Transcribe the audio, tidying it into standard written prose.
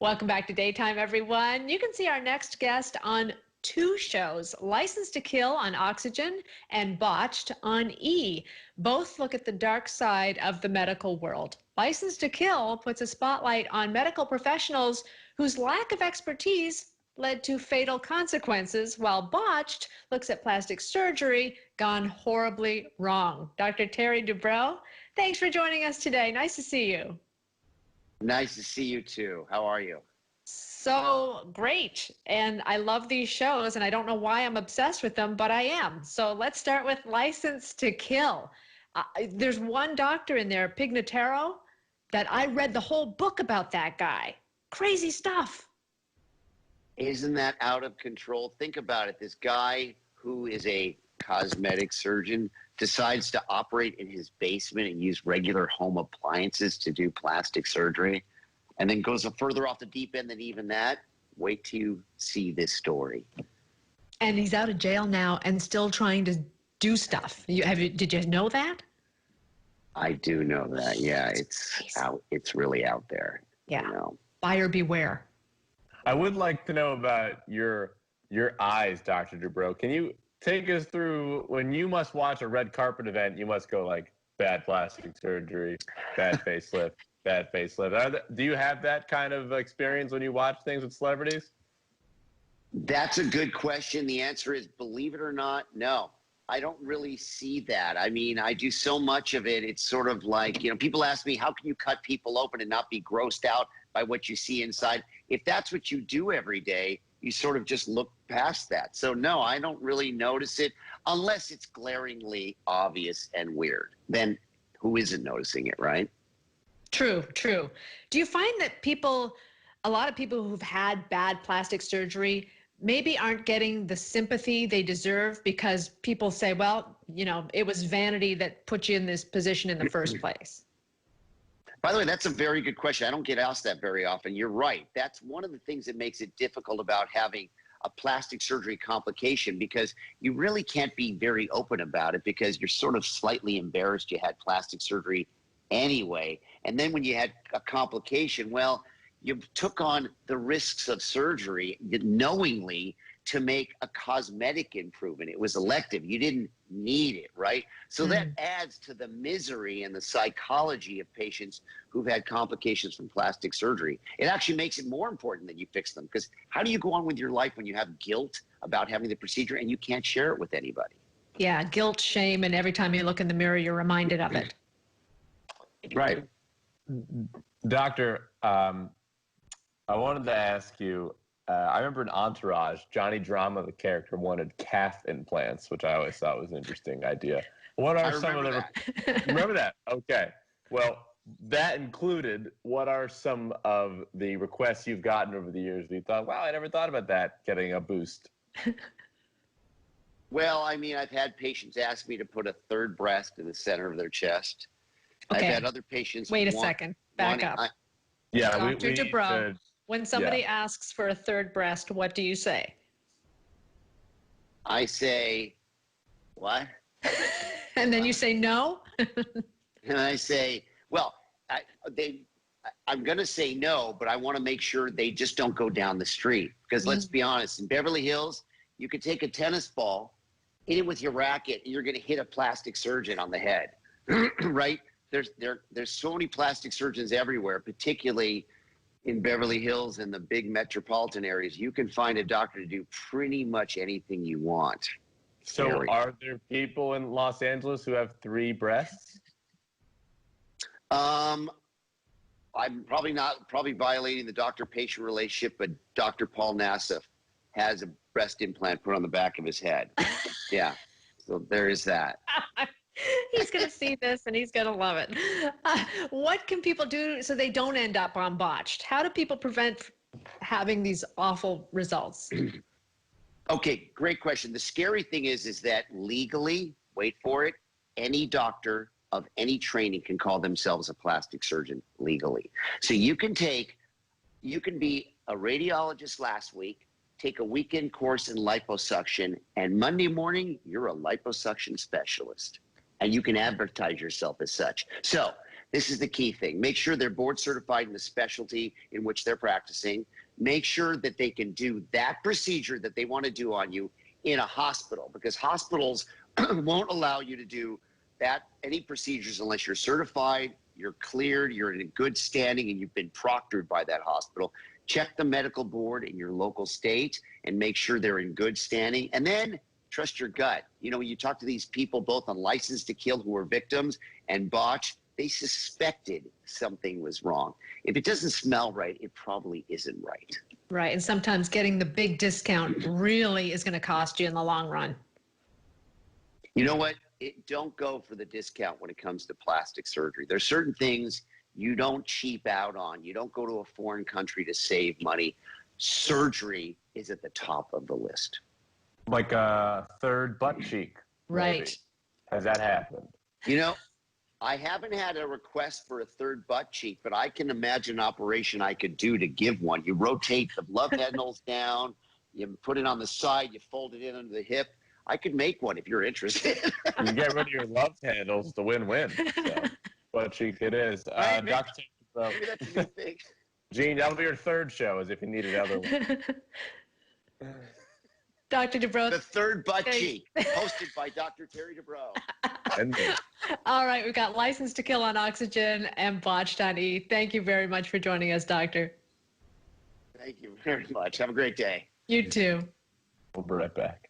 Welcome back to Daytime, everyone. You can see our next guest on two shows, Licensed to Kill on Oxygen and Botched on E. Both look at the dark side of the medical world. Licensed to Kill puts a spotlight on medical professionals whose lack of expertise led to fatal consequences, while Botched looks at plastic surgery gone horribly wrong. Dr. Terry Debrow, thanks for joining us today. Nice to see you. Nice to see you too. How are you? So great. And I love these shows, and I don't know why I'm obsessed with them, but I am. So let's start with License to Kill. There's one doctor in there, Pignataro, that I read the whole book about that guy. Crazy stuff. Isn't that out of control? Think about it. This guy who is a cosmetic surgeon decides to operate in his basement and use regular home appliances to do plastic surgery, and then goes further off the deep end than even that. Wait till you see this story. And he's out of jail now and still trying to do stuff. Did you know that? I do know that. Yeah, it's out. It's really out there. Yeah. You know. Buyer beware. I would like to know about your eyes, Dr. Debrow. Can you take us through when you must watch a red carpet event? You must go like bad plastic surgery, bad facelift, bad facelift. Do you have that kind of experience when you watch things with celebrities? That's a good question. The answer is, believe it or not, no. I don't really see that. I mean, I do so much of it. It's sort of like, you know, people ask me, how can you cut people open and not be grossed out by what you see inside? If that's what you do every day, you sort of just look past that. So no, I don't really notice it unless it's glaringly obvious and weird. Then who isn't noticing it, right? True, true. Do you find that a lot of people who've had bad plastic surgery maybe aren't getting the sympathy they deserve because people say, well, you know, it was vanity that put you in this position in the first place? By the way, that's a very good question. I don't get asked that very often. You're right. That's one of the things that makes it difficult about having a plastic surgery complication, because you really can't be very open about it because you're sort of slightly embarrassed you had plastic surgery anyway. And then when you had a complication, well, you took on the risks of surgery knowingly to make a cosmetic improvement. It was elective. You didn't need it, right? So that adds to the misery and the psychology of patients who've had complications from plastic surgery. It actually makes it more important that you fix them, because how do you go on with your life when you have guilt about having the procedure and you can't share it with anybody? Yeah, guilt, shame, and every time you look in the mirror, you're reminded of it. Right. Doctor, I wanted to ask you, I remember in Entourage, Johnny Drama, the character, wanted calf implants, which I always thought was an interesting idea. What are some of the... Remember that? Okay. Well, that included, what are some of the requests you've gotten over the years that you thought, wow, I never thought about that, getting a boost? Well, I mean, I've had patients ask me to put a third breast in the center of their chest. Okay. I've had other patients... Wait a second. Back up. Yeah, Dr. Debrow, when somebody asks for a third breast, what do you say? I say, what? And then you say no? And I say, well, I'm going to say no, but I want to make sure they just don't go down the street. Because let's be honest, in Beverly Hills, you could take a tennis ball, hit it with your racket, and you're going to hit a plastic surgeon on the head, right? There's so many plastic surgeons everywhere, particularly in Beverly Hills and the big metropolitan areas. You can find a doctor to do pretty much anything you want. So are there people in Los Angeles who have 3 breasts? I'm probably violating the doctor-patient relationship, but Dr. Paul Nassif has a breast implant put on the back of his head. Yeah, so there is that. He's going to see this and he's going to love it. What can people do so they don't end up on Botched? How do people prevent having these awful results? Okay, great question. The scary thing is that legally, wait for it, any doctor of any training can call themselves a plastic surgeon legally. So you can be a radiologist last week, take a weekend course in liposuction, and Monday morning, you're a liposuction specialist. And you can advertise yourself as such. So This is the key thing. Make sure they're board certified in the specialty in which they're practicing. Make sure that they can do that procedure that they want to do on you in a hospital, because hospitals won't allow you to do any procedures unless you're certified, you're cleared, you're in a good standing, and you've been proctored by that hospital. Check the medical board in your local state and make sure they're in good standing. And then trust your gut. You know, when you talk to these people, both on License to Kill who were victims and Botch, they suspected something was wrong. If it doesn't smell right, it probably isn't right. Right. And sometimes getting the big discount really is going to cost you in the long run. You know what? Don't go for the discount when it comes to plastic surgery. There's certain things you don't cheap out on. You don't go to a foreign country to save money. Surgery is at the top of the list. Like a third butt cheek. Right. Maybe. Has that happened? You know, I haven't had a request for a third butt cheek, but I can imagine an operation I could do to give one. You rotate the love handles down, you put it on the side, you fold it in under the hip. I could make one if you're interested. You get rid of your love handles, the win-win. So, butt cheek it is. Right, Dr. Maybe that's a new thing. Gene, that'll be your third show, as if you need another one. Dr. Debrow. The third butt cheek, hosted by Dr. Terry Debrow. And me. All right, we've got License to Kill on Oxygen and Botched on E. Thank you very much for joining us, Doctor. Thank you very much. Have a great day. You too. We'll be right back.